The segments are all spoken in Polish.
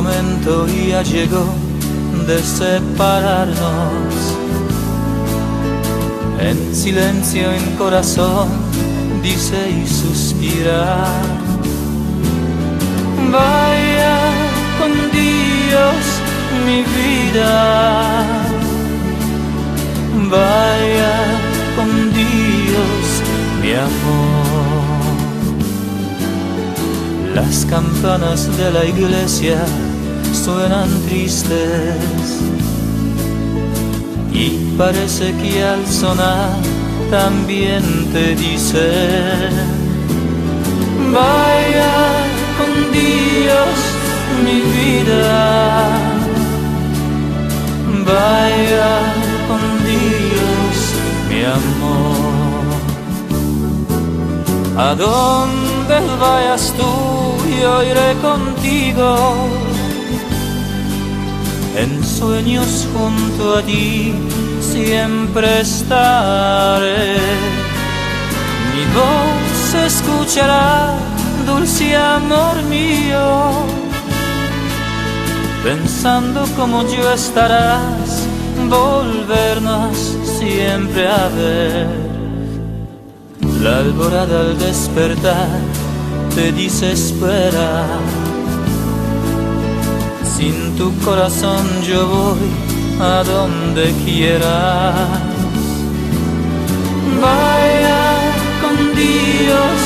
momento ya llegó de separarnos. En silencio, en corazón, dice y suspira. Vaya con Dios mi vida, vaya con Dios mi amor. Las campanas de la iglesia suenan tristes y parece que al sonar también te dicen: vaya con Dios mi vida, vaya con Dios mi amor. A donde vayas tú yo iré contigo, en sueños junto a ti siempre estaré. Mi voz se escuchará, dulce amor mío, pensando como yo estarás, volvernos siempre a ver. La alborada al despertar te dice espera. Sin tu corazón yo voy a donde quieras. Vaya con Dios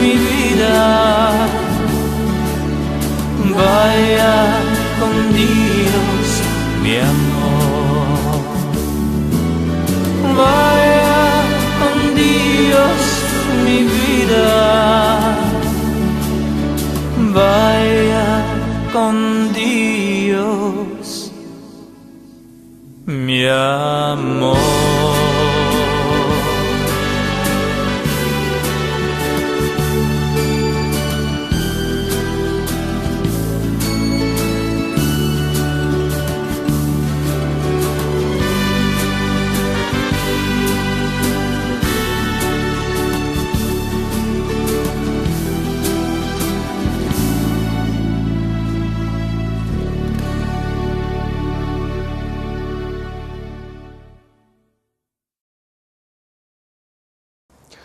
mi vida, vaya con Dios mi amor. Vaya con Dios mi vida, vaya con Dios mi amor.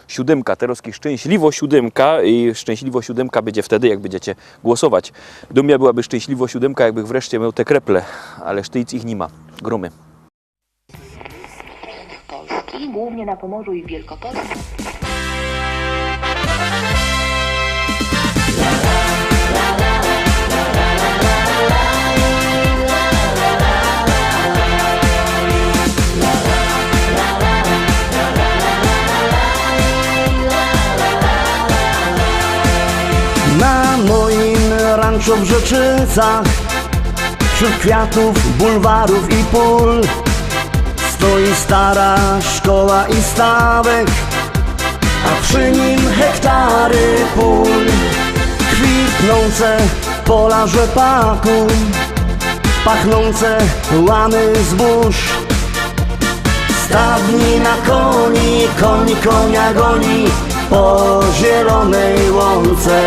Siódemka, Terowski Szczęśliwo Siódemka i Szczęśliwo Siódemka będzie wtedy, jak będziecie głosować. Dumia byłaby Szczęśliwo Siódemka, jakby wreszcie miał te kreple, ale sztyc ich nie ma. Gromy. Polski, głównie na Pomorzu i w Wielkopolsce. Na moim ranczu w Rzeczycach, wśród kwiatów, bulwarów i pól, stoi stara szkoła i stawek, a przy nim hektary pól. Kwitnące pola rzepaku, pachnące łany zbóż. Stadnina koni, koni konia goni po zielonej łące.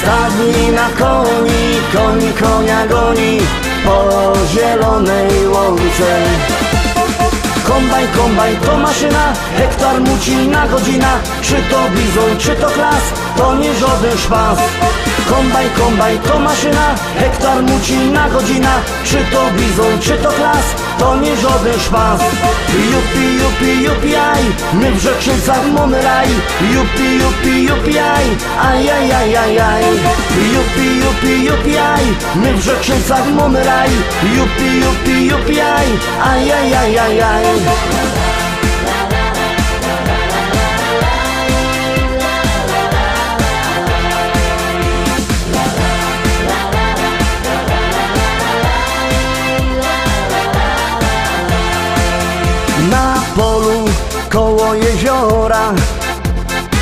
Stadnina koni, koni konia goni po zielonej łące. Kombajn, kombajn to maszyna, hektar mucina godzina. Czy to bizon, czy to klas, to nie żaden szpas. Kombajn, kombajn to maszyna, hektar mucina godzina. Czy to bizon, czy to klas, to nie żaden szpas. Jupi, jupi, jupi, aj, my w Rzeczycach mamy raj. Jupi, jupi, jupi, aj, aj, aj, aj, aj, aj. Jupi, jupi, jupi, aj, my w Rzeczycach mamy raj. Jupi, jupi, jupi, aj, aj, aj, aj, aj, aj. Na polu koło jeziora,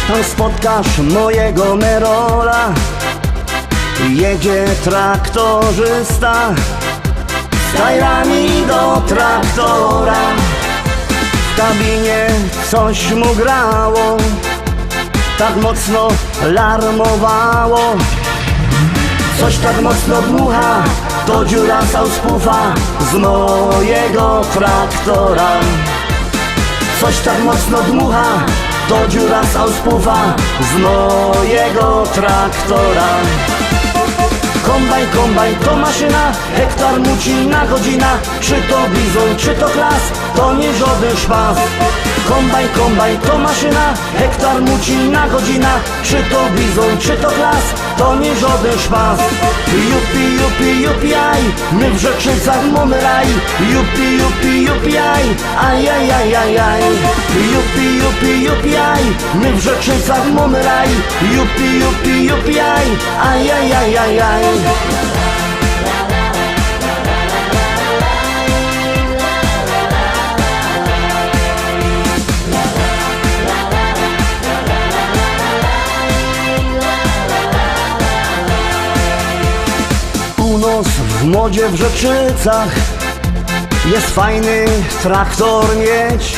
tam spotkasz mojego Merola. Jedzie traktorzysta z tajrami do traktora. W kabinie coś mu grało, tak mocno larmowało. Coś tak mocno dmucha, to dziura z auspuffa z mojego traktora. Coś tak mocno dmucha, to dziura z auspuffa z mojego traktora. Kombajn, kombajn to maszyna, hektar muci na godzina. Czy to bizon, czy to klas, to nie żaden szpas. Kombajn, kombajn to maszyna, hektar muci na godzina. Czy to bizon, czy to klas, to nie żaden szpas. Jupi, jupi, jupi, aj, my w Rzeczycach mamy raj. Jupi, jupi, jupi, aj, aj, aj, aj, aj, aj. Jupi, jupi, jupi, aj, my w Rzeczycach mamy raj. Jupi, jupi, jupi, aj, aj, aj, aj, aj, aj. U nas w modzie w Rzeczycach jest fajny traktor mieć.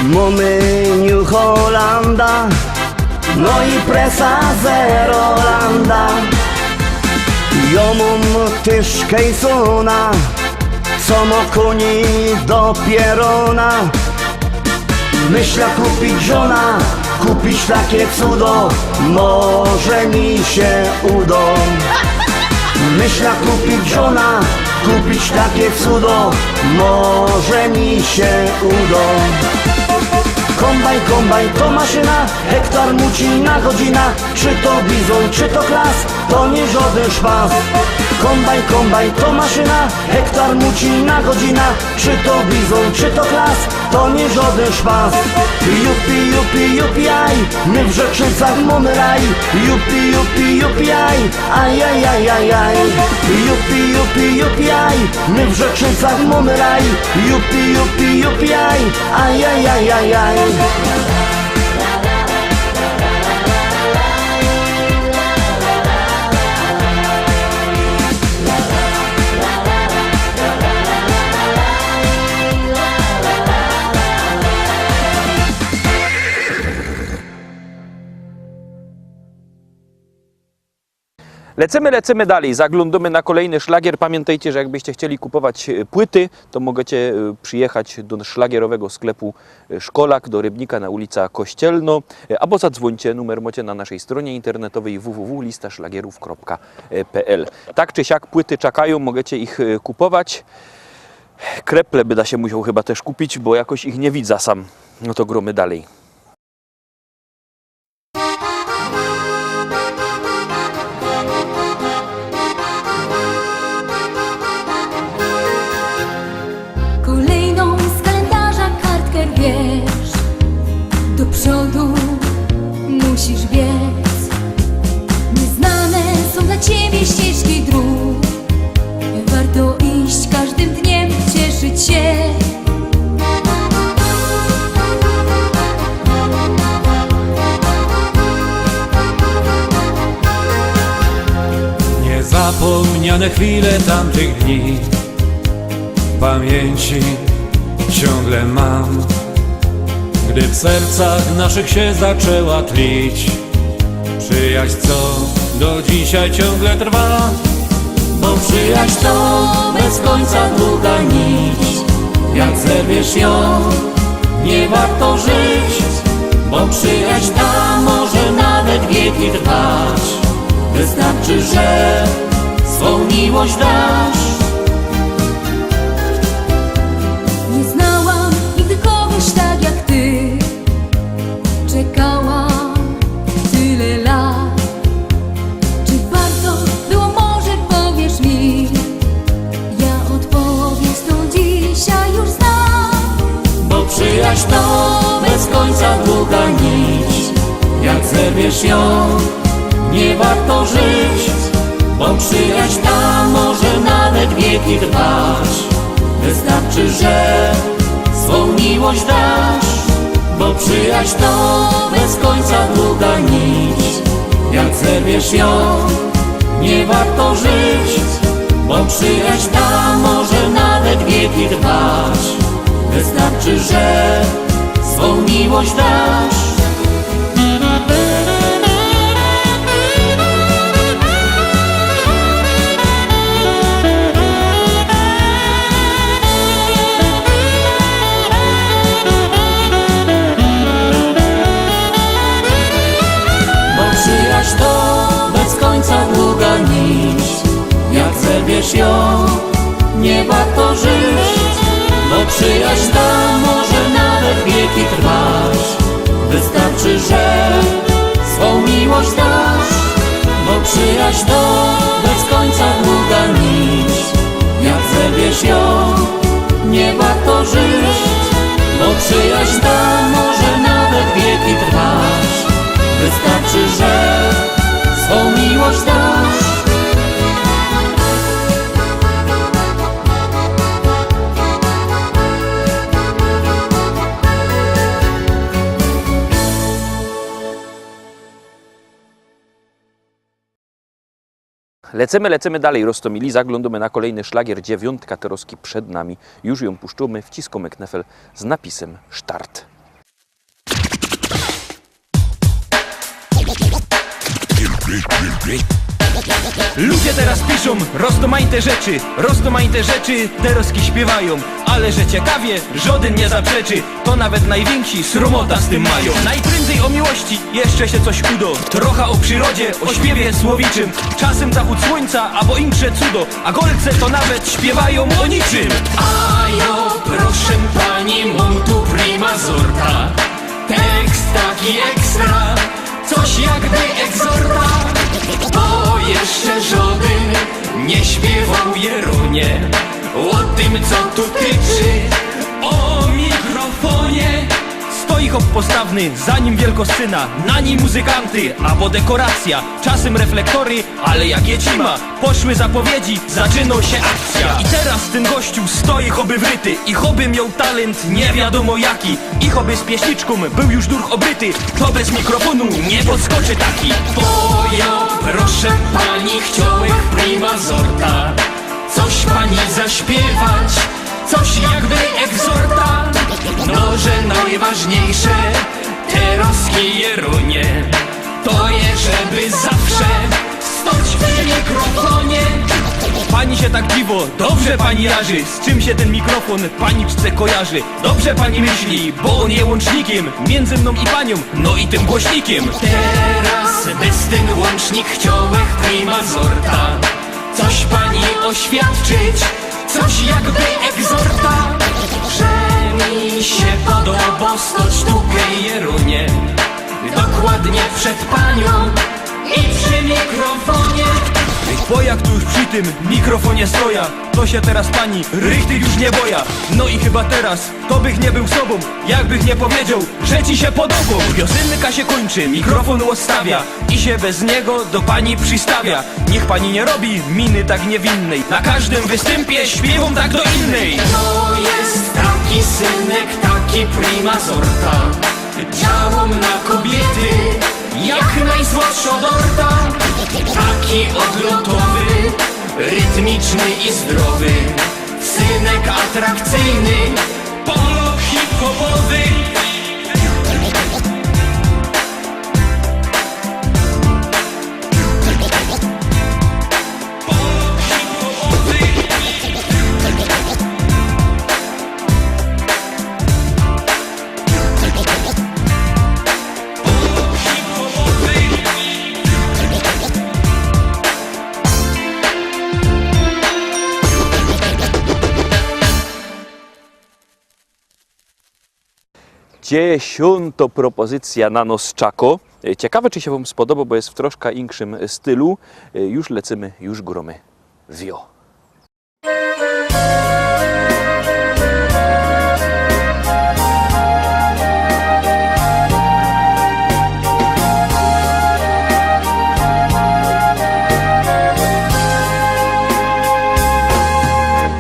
Mamy New Hollanda, no i presa Zerolanda. Ja mam też Kejsona, co ma koni do pierona. Myślę kupić żona, kupić takie cudo, może mi się uda. Myślę kupić żona, kupić takie cudo, może mi się uda. Kombajn, kombajn to maszyna, hektar muci na godzina. Czy to bizon, czy to klas, to nie żaden szpas. Kombajn, kombajn to maszyna, hektar muci na godzina. Czy to bizon, czy to klas, to nie żaden szpas. Jupi, jupi, jupi, aj, my w Rzeczycach mamy raj. Jupi, jupi, jupi, aj, aj, aj, aj, aj, aj. Jupi, jupi, jupi, aj, my w Rzeczycach mamy raj. Jupi, jupi, jupi, aj, aj, aj, aj, aj, aj. Lecimy dalej, zaglądamy na kolejny szlagier. Pamiętajcie, że jakbyście chcieli kupować płyty, to możecie przyjechać do szlagierowego sklepu Szkolak, do Rybnika na ulica Kościelno, albo zadzwońcie, numer macie na naszej stronie internetowej www.listaszlagierów.pl. Tak czy siak płyty czekają, możecie ich kupować. Kreple by da się musiał chyba też kupić, bo jakoś ich nie widzę sam. No to gromy dalej. Do przodu musisz biec. Nieznane są dla ciebie ścieżki dróg. Warto iść każdym dniem, cieszyć się. Niezapomniane chwile tamtych dni w pamięci ciągle mam. Gdy w sercach naszych się zaczęła tlić przyjaźń, co do dzisiaj ciągle trwa. Bo przyjaźń to bez końca długa nić. Jak zerwiesz ją, nie warto żyć. Bo przyjaźń ta może nawet wieki trwać. Wystarczy, że swą miłość dasz. Nie znałam nigdy kogoś tak jak ty. Czekałam tyle lat. Czy warto było, może powiesz mi? Ja odpowiedź tą dzisiaj już znam. Bo przyjaźń to bez końca długa nić. Jak zerwiesz ją, nie warto żyć. Bo przyjaźń ta może nawet wieki trwać. Wystarczy, że swą miłość dasz. Bo przyjaźń to bez końca długa nić. Jak zerwiesz ją, nie warto żyć. Bo przyjaźń ta może nawet wieki trwać. Wystarczy, że swą miłość dasz. zerwiesz ją, nie warto żyć, bo przyjaźń ta może nawet wieki trwać. Wystarczy, że swą miłość dasz, bo przyjaźń to bez końca długa nić. Jak zerwiesz ją, nie warto żyć, bo przyjaźń ta może nawet wieki trwać. Wystarczy, że swą miłość dasz. Lecimy dalej, Roztomili, zaglądamy na kolejny szlagier, 9 Teroski przed nami. Już ją puszczamy, wciskamy knefel z napisem Start. Ludzie teraz piszą rozdomajte rzeczy, Teroski śpiewają, ale że ciekawie, żaden nie zaprzeczy, to nawet najwięksi sromota z tym mają. Najprędzej o miłości jeszcze się coś udo, trochę o przyrodzie, o śpiewie słowiczym, czasem zachód słońca, albo insze cudo, a golce to nawet śpiewają o niczym. A jo, proszę pani, mam tu prima sorta, tekst taki ekstra, coś jakby egzorta, bo jeszcze żaden nie śpiewał Jeronie o tym, co tu tyczy, O mikrofonie stoi hop postawny, za nim wielkoscyna, na nim muzykanty, albo dekoracja, czasem reflektory, ale jak jecima, poszły zapowiedzi, zaczynał się akcja. I teraz ten gościu stoi choby wryty, i choby miał talent nie wiadomo jaki, i choby z pieśniczką był już duch obryty, to bez mikrofonu nie podskoczy taki. bo ja, proszę pani, chciałem prima sorta, coś pani zaśpiewać, coś jakby egzorta, no że najważniejsze, Teroski Jeronie, to je, żeby zawsze stać przy mikrofonie. Pani się tak dziwo, dobrze pani jarzy, z czym się ten mikrofon paniczce kojarzy. Dobrze pani myśli, bo on je łącznikiem między mną i panią, no i tym głośnikiem. Teraz bez ten łącznik chciałem prima sorta, coś pani oświadczyć, coś jakby egzorta, że mi się podoba stać tutaj Jeronie, dokładnie przed panią i przy mikrofonie. Bo jak tu już przy tym mikrofonie stoja, to się teraz pani rychty już nie boja. No i chyba teraz to bych nie był sobą, jakbych nie powiedział, że ci się podoba. Piosenka się kończy, mikrofon odstawia i się bez niego do pani przystawia. Niech pani nie robi miny tak niewinnej, na każdym występie śpiewam tak do innej. To jest taki synek, taki prima sorta, działam na kobiety jak najsłodsza dorta, taki odlotowy, rytmiczny i zdrowy, synek atrakcyjny, Polo hip-hopowy. Dziesiąta propozycja na Nosczako. Ciekawe, czy się Wam spodoba, bo jest w troszkę inkszym stylu. Już lecimy, już gromy. Wio.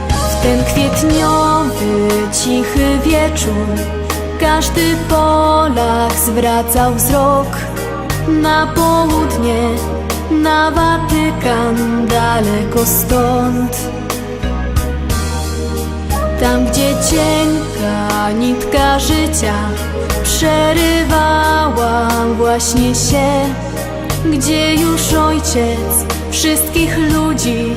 W ten kwietniowy, cichy wieczór każdy Polak zwracał wzrok na południe, na Watykan daleko stąd. Tam, gdzie cienka nitka życia przerywała właśnie się, gdzie już ojciec wszystkich ludzi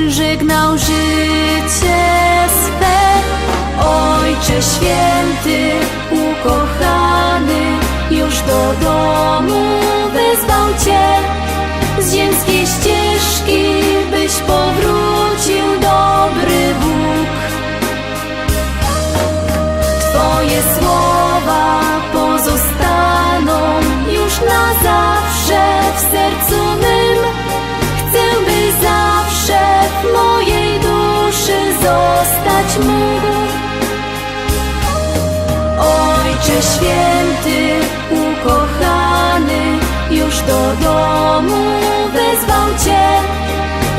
żegnał życie swe. Ojcze święty, ukochany, już do domu wezwał Cię z ziemskiej ścieżki, byś powrócił Ojcze święty, ukochany, już do domu wezwał Cię.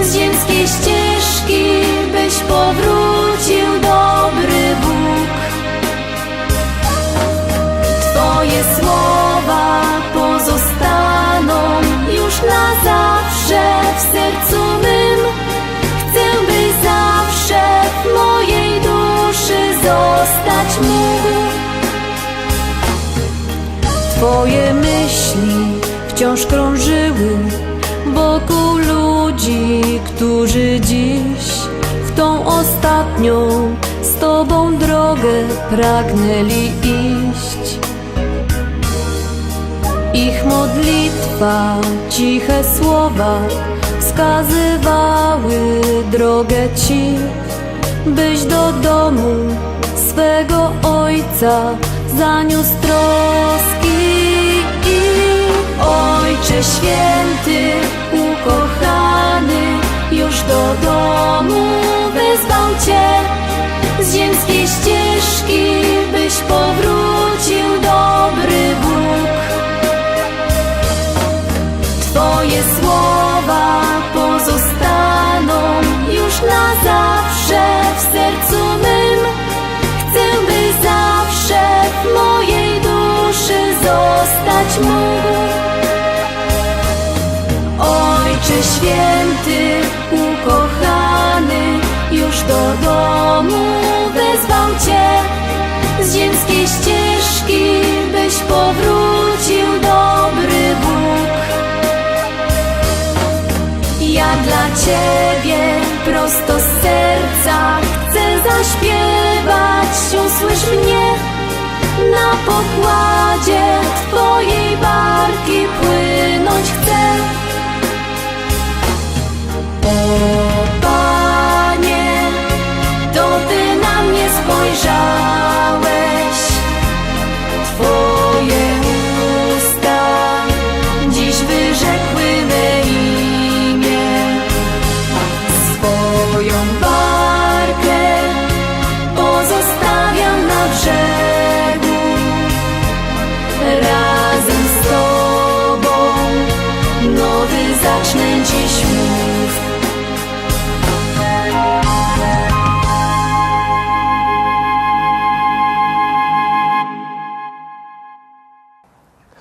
Z ziemskiej ścieżki byś powrócił, dobry Bóg. Twoje słowa pozostaną już na zawsze w sercu mym. Chcę, by zawsze w mojej duszy zostać mógł. Twoje myśli wciąż krążyły wokół ludzi, którzy dziś w tą ostatnią z Tobą drogę pragnęli iść. Ich modlitwa, ciche słowa wskazywały drogę Ci, byś do domu swego Ojca zaniósł troski. Ojcze święty, ukochany, już do domu wezwał Cię. Z ziemskiej ścieżki byś powrócił, dobry Bóg. Twoje słowa pozostaną już na zawsze w sercu mym. Chcę, by zawsze w mojej duszy zostać mógł. Ojcze święty, ukochany, już do domu wezwał Cię. Z ziemskiej ścieżki byś powrócił, dobry Bóg. Ja dla Ciebie prosto z serca chcę zaśpiewać, usłysz mnie. Na pokładzie Twojej barki płynąć chcę. O Panie, to Ty na mnie spojrzałeś. Twoje usta dziś wyrzekły me imię. Swoją barkę pozostawiam na brzegu. Razem z Tobą nowy zacznę dziś mów.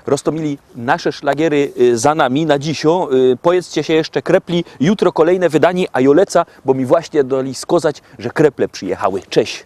Rostomili, nasze szlagiery za nami na dzisio. Powiedzcie się jeszcze krepli. Jutro kolejne wydanie, a joleca, bo mi właśnie dali skazać, że kreple przyjechały. Cześć!